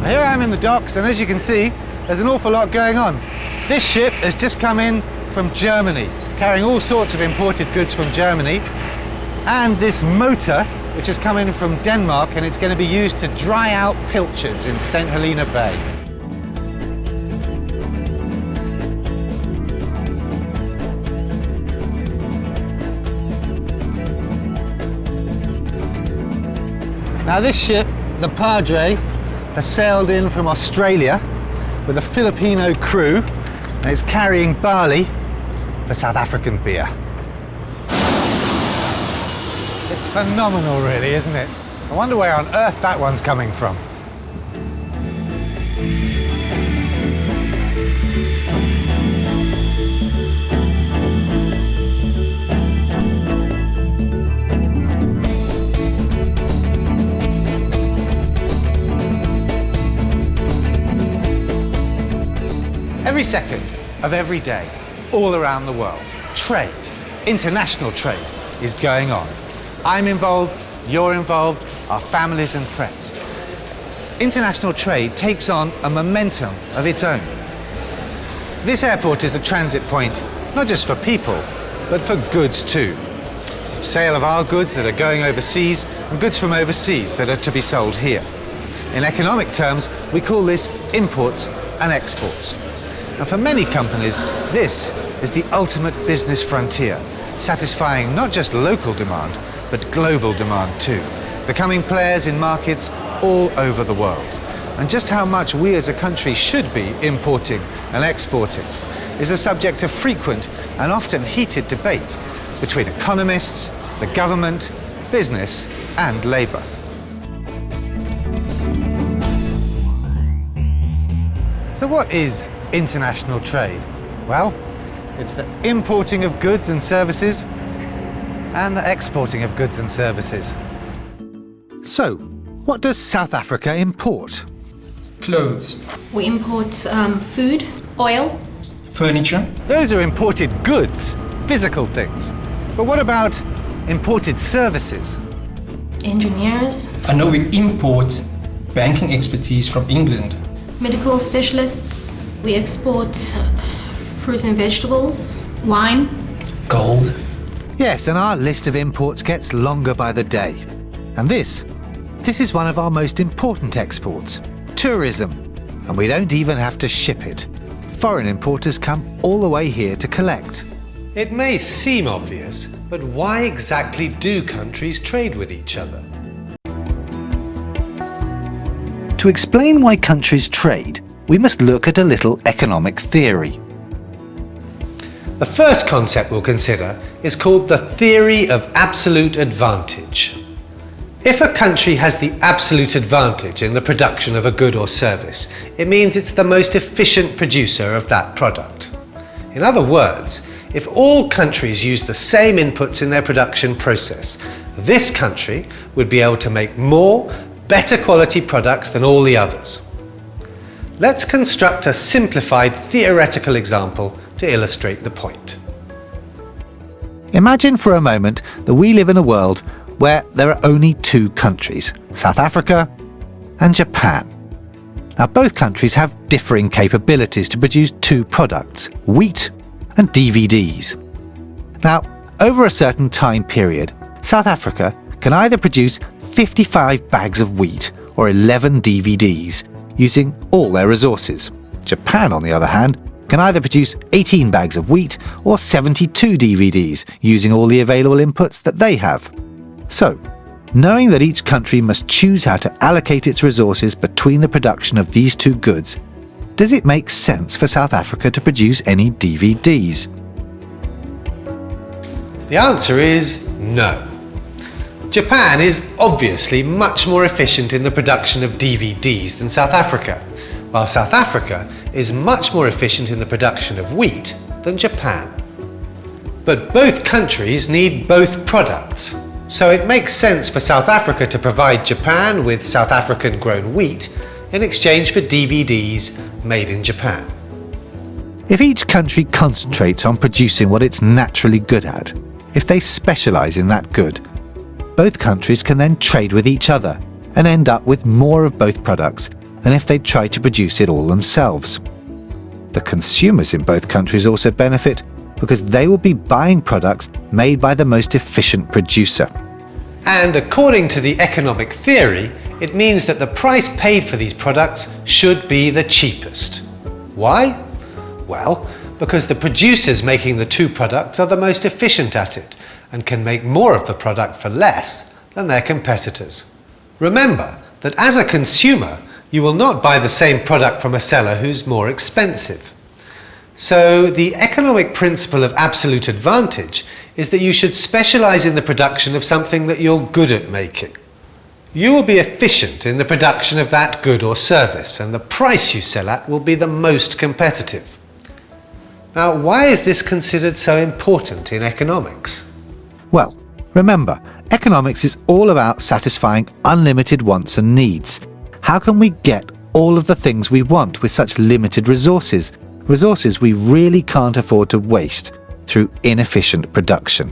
Here I am in the docks, and as you can see, there's an awful lot going on. This ship has just come in from Germany, carrying all sorts of imported goods from Germany, and this motor which has come in from Denmark, and it's going to be used to dry out pilchards in St. Helena Bay. Now this ship, the Padre, has sailed in from Australia with a Filipino crew, and it's carrying barley for South African beer. It's phenomenal really, isn't it? I wonder where on earth that one's coming from. Every second of every day, all around the world, trade, international trade, is going on. I'm involved, you're involved, our families and friends. International trade takes on a momentum of its own. This airport is a transit point, not just for people, but for goods too. Sale of our goods that are going overseas and goods from overseas that are to be sold here. In economic terms, we call this imports and exports. And for many companies, this is the ultimate business frontier, satisfying not just local demand, but global demand too, becoming players in markets all over the world. And just how much we as a country should be importing and exporting is a subject of frequent and often heated debate between economists, the government, business and labour. So what is international trade? Well, it's the importing of goods and services and the exporting of goods and services. So, what does South Africa import? Clothes. We import food, oil. Furniture. Those are imported goods, physical things. But what about imported services? Engineers. I know we import banking expertise from England. Medical specialists. We export fruits and vegetables, wine. Gold. Yes, and our list of imports gets longer by the day. And this is one of our most important exports, tourism. And we don't even have to ship it. Foreign importers come all the way here to collect. It may seem obvious, but why exactly do countries trade with each other? To explain why countries trade, we must look at a little economic theory. The first concept we'll consider is called the theory of absolute advantage. If a country has the absolute advantage in the production of a good or service, it means it's the most efficient producer of that product. In other words, if all countries use the same inputs in their production process, this country would be able to make more, better quality products than all the others. Let's construct a simplified theoretical example to illustrate the point. Imagine for a moment that we live in a world where there are only two countries, South Africa and Japan. Now both countries have differing capabilities to produce two products, wheat and DVDs. Now, over a certain time period, South Africa can either produce 55 bags of wheat or 11 DVDs, using all their resources. Japan, on the other hand, can either produce 18 bags of wheat or 72 DVDs, using all the available inputs that they have. So, knowing that each country must choose how to allocate its resources between the production of these two goods, does it make sense for South Africa to produce any DVDs? The answer is no. Japan is obviously much more efficient in the production of DVDs than South Africa, while South Africa is much more efficient in the production of wheat than Japan. But both countries need both products, so it makes sense for South Africa to provide Japan with South African grown wheat in exchange for DVDs made in Japan. If each country concentrates on producing what it's naturally good at, if they specialise in that good, both countries can then trade with each other and end up with more of both products than if they'd tried to produce it all themselves. The consumers in both countries also benefit because they will be buying products made by the most efficient producer. And according to the economic theory, it means that the price paid for these products should be the cheapest. Why? Well, because the producers making the two products are the most efficient at it and can make more of the product for less than their competitors. Remember that as a consumer, you will not buy the same product from a seller who's more expensive. So the economic principle of absolute advantage is that you should specialize in the production of something that you're good at making. You will be efficient in the production of that good or service, and the price you sell at will be the most competitive. Now, why is this considered so important in economics? Well, remember, economics is all about satisfying unlimited wants and needs. How can we get all of the things we want with such limited resources? Resources we really can't afford to waste through inefficient production.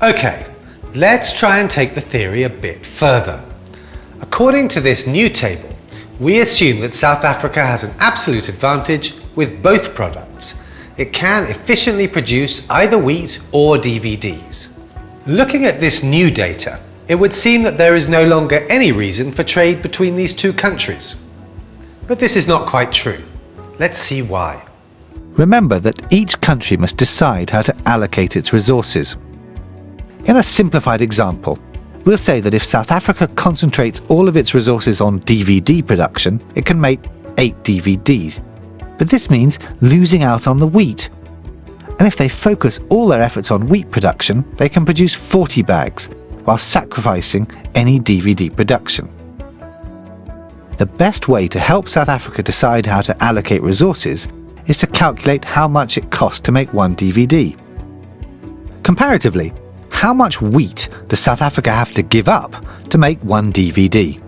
Okay, let's try and take the theory a bit further. According to this new table, we assume that South Africa has an absolute advantage with both products. It can efficiently produce either wheat or DVDs. Looking at this new data, it would seem that there is no longer any reason for trade between these two countries. But this is not quite true. Let's see why. Remember that each country must decide how to allocate its resources. In a simplified example, we'll say that if South Africa concentrates all of its resources on DVD production, it can make 8 DVDs. But this means losing out on the wheat. And if they focus all their efforts on wheat production, they can produce 40 bags, while sacrificing any DVD production. The best way to help South Africa decide how to allocate resources is to calculate how much it costs to make one DVD. Comparatively, how much wheat does South Africa have to give up to make one DVD?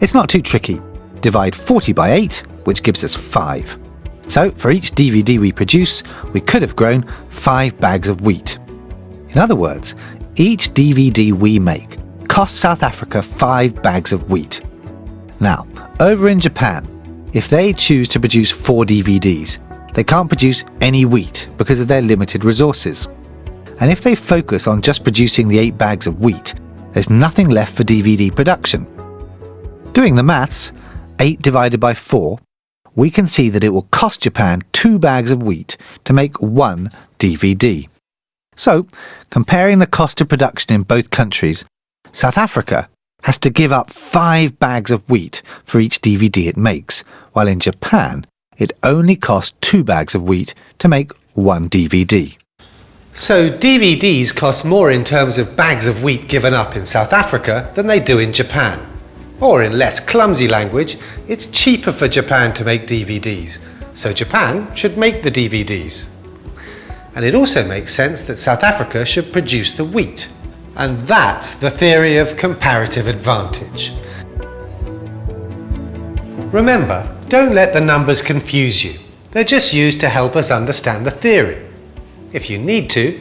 It's not too tricky. Divide 40 by 8, which gives us 5. So for each DVD we produce, we could have grown 5 bags of wheat. In other words, each DVD we make costs South Africa 5 bags of wheat. Now, over in Japan, if they choose to produce 4 DVDs, they can't produce any wheat because of their limited resources. And if they focus on just producing the 8 bags of wheat, there's nothing left for DVD production. Doing the maths, 8 divided by 4, we can see that it will cost Japan 2 bags of wheat to make one DVD. So, comparing the cost of production in both countries, South Africa has to give up 5 bags of wheat for each DVD it makes, while in Japan, it only costs 2 bags of wheat to make one DVD. So DVDs cost more in terms of bags of wheat given up in South Africa than they do in Japan. Or in less clumsy language, it's cheaper for Japan to make DVDs, so Japan should make the DVDs. And it also makes sense that South Africa should produce the wheat. And that's the theory of comparative advantage. Remember, don't let the numbers confuse you. They're just used to help us understand the theory. If you need to,